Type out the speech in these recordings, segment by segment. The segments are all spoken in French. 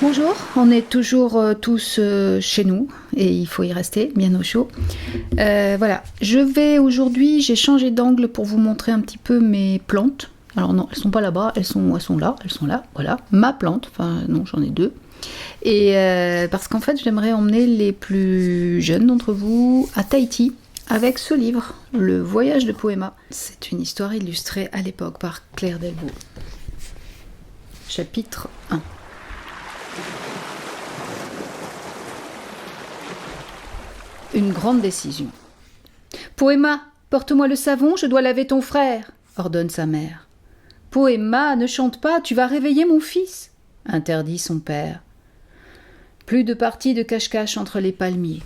Bonjour, on est toujours tous chez nous et il faut y rester, bien au chaud. Voilà, j'ai changé d'angle pour vous montrer un petit peu mes plantes. Alors non, elles sont pas là-bas, elles sont là, voilà, ma plante, enfin non, j'en ai deux. Et parce qu'en fait, j'aimerais emmener les plus jeunes d'entre vous à Tahiti avec ce livre, Le voyage de Poema. C'est une histoire illustrée à l'époque par Claire Delvaux. Chapitre 1. Une grande décision. « Poema, porte-moi le savon, je dois laver ton frère » ordonne sa mère. « Poema, ne chante pas, tu vas réveiller mon fils » interdit son père. Plus de parties de cache-cache entre les palmiers,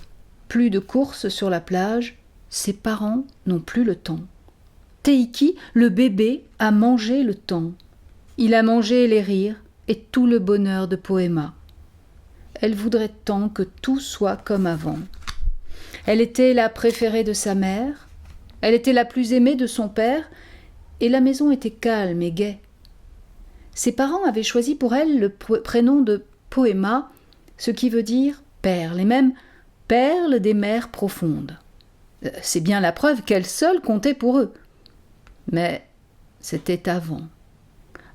plus de courses sur la plage, ses parents n'ont plus le temps. Teiki, le bébé, a mangé le temps. Il a mangé les rires et tout le bonheur de Poema. Elle voudrait tant que tout soit comme avant. Elle était la préférée de sa mère, elle était la plus aimée de son père, et la maison était calme et gaie. Ses parents avaient choisi pour elle le prénom de Poema, ce qui veut dire perle, et même perle des mers profondes. C'est bien la preuve qu'elle seule comptait pour eux. Mais c'était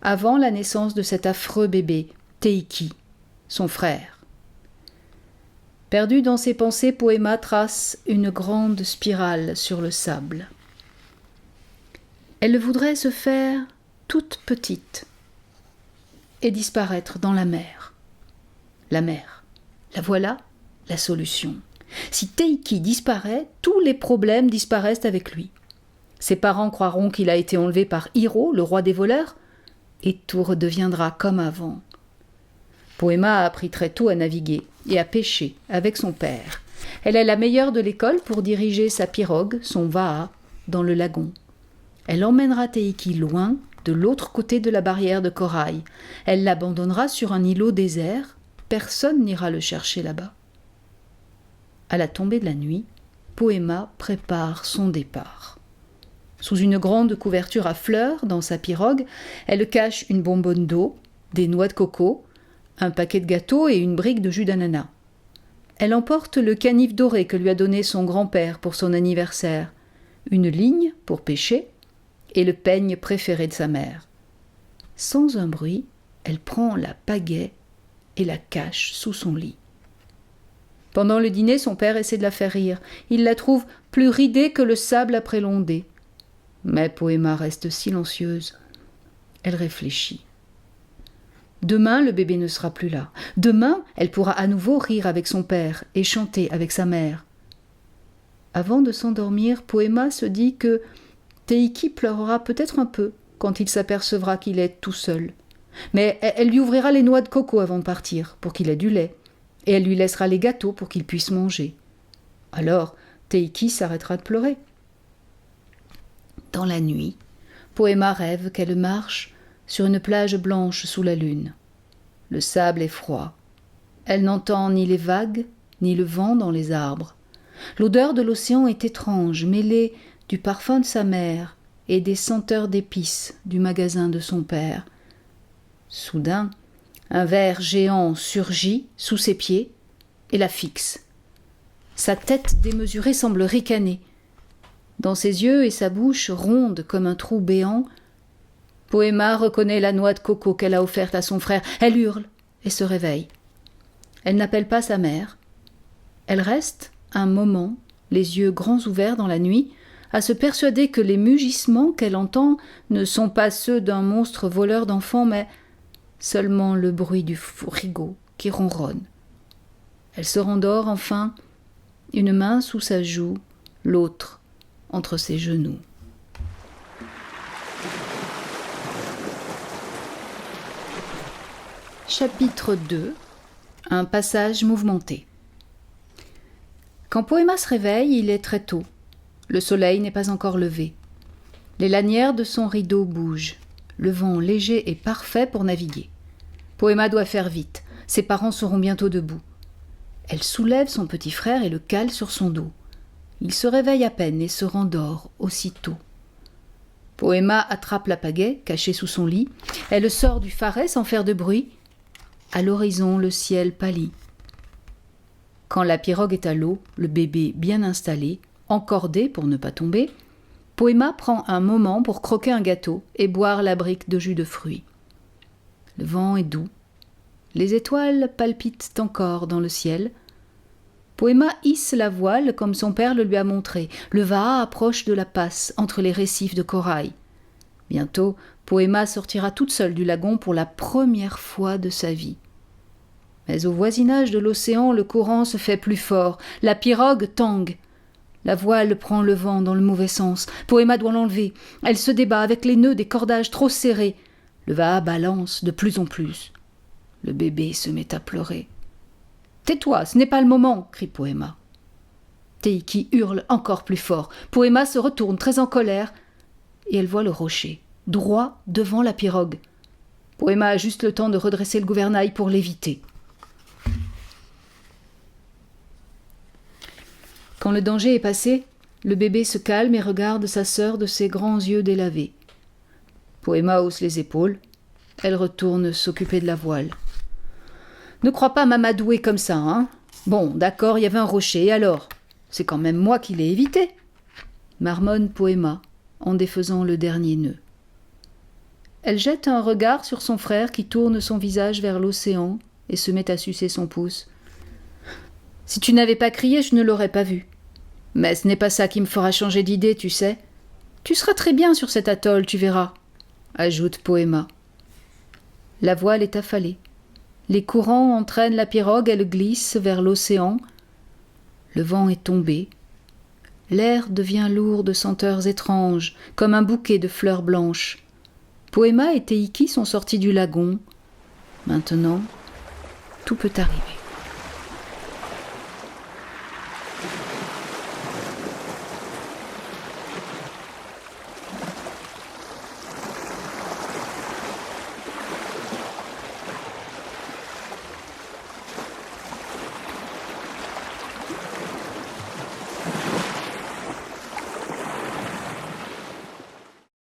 avant la naissance de cet affreux bébé, Teiki, son frère. Perdu dans ses pensées, Poema trace une grande spirale sur le sable. Elle voudrait se faire toute petite et disparaître dans la mer. La mer, la voilà, la solution. Si Teiki disparaît, tous les problèmes disparaissent avec lui. Ses parents croiront qu'il a été enlevé par Hiro, le roi des voleurs, et tout redeviendra comme avant. Poema a appris très tôt à naviguer et à pêcher avec son père. Elle est la meilleure de l'école pour diriger sa pirogue, son vaha, dans le lagon. Elle emmènera Teiki loin, de l'autre côté de la barrière de corail. Elle l'abandonnera sur un îlot désert. Personne n'ira le chercher là-bas. À la tombée de la nuit, Poema prépare son départ. Sous une grande couverture à fleurs, dans sa pirogue, elle cache une bonbonne d'eau, des noix de coco, un paquet de gâteaux et une brique de jus d'ananas. Elle emporte le canif doré que lui a donné son grand-père pour son anniversaire, une ligne pour pêcher et le peigne préféré de sa mère. Sans un bruit, elle prend la pagaie et la cache sous son lit. Pendant le dîner, son père essaie de la faire rire. Il la trouve plus ridée que le sable après l'ondée. Mais Poema reste silencieuse. Elle réfléchit. Demain, le bébé ne sera plus là. Demain, elle pourra à nouveau rire avec son père et chanter avec sa mère. Avant de s'endormir, Poema se dit que Teiki pleurera peut-être un peu quand il s'apercevra qu'il est tout seul. Mais elle lui ouvrira les noix de coco avant de partir, pour qu'il ait du lait, et elle lui laissera les gâteaux pour qu'il puisse manger. Alors, Teiki s'arrêtera de pleurer. Dans la nuit, Poema rêve qu'elle marche sur une plage blanche sous la lune. Le sable est froid. Elle n'entend ni les vagues, ni le vent dans les arbres. L'odeur de l'océan est étrange, mêlée du parfum de sa mère et des senteurs d'épices du magasin de son père. Soudain, un ver géant surgit sous ses pieds et la fixe. Sa tête démesurée semble ricaner. Dans ses yeux et sa bouche ronde comme un trou béant, Poema reconnaît la noix de coco qu'elle a offerte à son frère. Elle hurle et se réveille. Elle n'appelle pas sa mère. Elle reste un moment, les yeux grands ouverts dans la nuit, à se persuader que les mugissements qu'elle entend ne sont pas ceux d'un monstre voleur d'enfants, mais seulement le bruit du frigo qui ronronne. Elle se rendort enfin, une main sous sa joue, l'autre entre ses genoux. Chapitre 2. Un passage mouvementé. Quand Poema se réveille, il est très tôt. Le soleil n'est pas encore levé. Les lanières de son rideau bougent. Le vent léger est parfait pour naviguer. Poema doit faire vite. Ses parents seront bientôt debout. Elle soulève son petit frère et le cale sur son dos. Il se réveille à peine et se rendort aussitôt. Poema attrape la pagaie, cachée sous son lit. Elle sort du farret sans faire de bruit. À l'horizon, le ciel pâlit. Quand la pirogue est à l'eau, le bébé bien installé, encordé pour ne pas tomber, Poëma prend un moment pour croquer un gâteau et boire la brique de jus de fruits. Le vent est doux. Les étoiles palpitent encore dans le ciel. Poëma hisse la voile comme son père le lui a montré. Le Vaha approche de la passe entre les récifs de corail. Bientôt, Poëma sortira toute seule du lagon pour la première fois de sa vie. Mais au voisinage de l'océan, le courant se fait plus fort. La pirogue tangue. La voile prend le vent dans le mauvais sens. Poëma doit l'enlever. Elle se débat avec les nœuds des cordages trop serrés. Le Vaha balance de plus en plus. Le bébé se met à pleurer. « Tais-toi, ce n'est pas le moment !» crie Poëma. Teiki hurle encore plus fort. Poëma se retourne très en colère et elle voit le rocher, droit devant la pirogue. Poëma a juste le temps de redresser le gouvernail pour l'éviter. Quand le danger est passé, le bébé se calme et regarde sa sœur de ses grands yeux délavés. Poëma hausse les épaules. Elle retourne s'occuper de la voile. « Ne crois pas m'amadouer comme ça, hein ? Bon, d'accord, il y avait un rocher, et alors ? C'est quand même moi qui l'ai évité !» marmonne Poëma, en défaisant le dernier nœud. Elle jette un regard sur son frère qui tourne son visage vers l'océan et se met à sucer son pouce. « Si tu n'avais pas crié, je ne l'aurais pas vu. Mais ce n'est pas ça qui me fera changer d'idée, tu sais. Tu seras très bien sur cet atoll, tu verras, » ajoute Poëma. La voile est affalée. Les courants entraînent la pirogue, elle glisse vers l'océan. Le vent est tombé. L'air devient lourd de senteurs étranges, comme un bouquet de fleurs blanches. Poëma et Teiki sont sortis du lagon. Maintenant, tout peut arriver.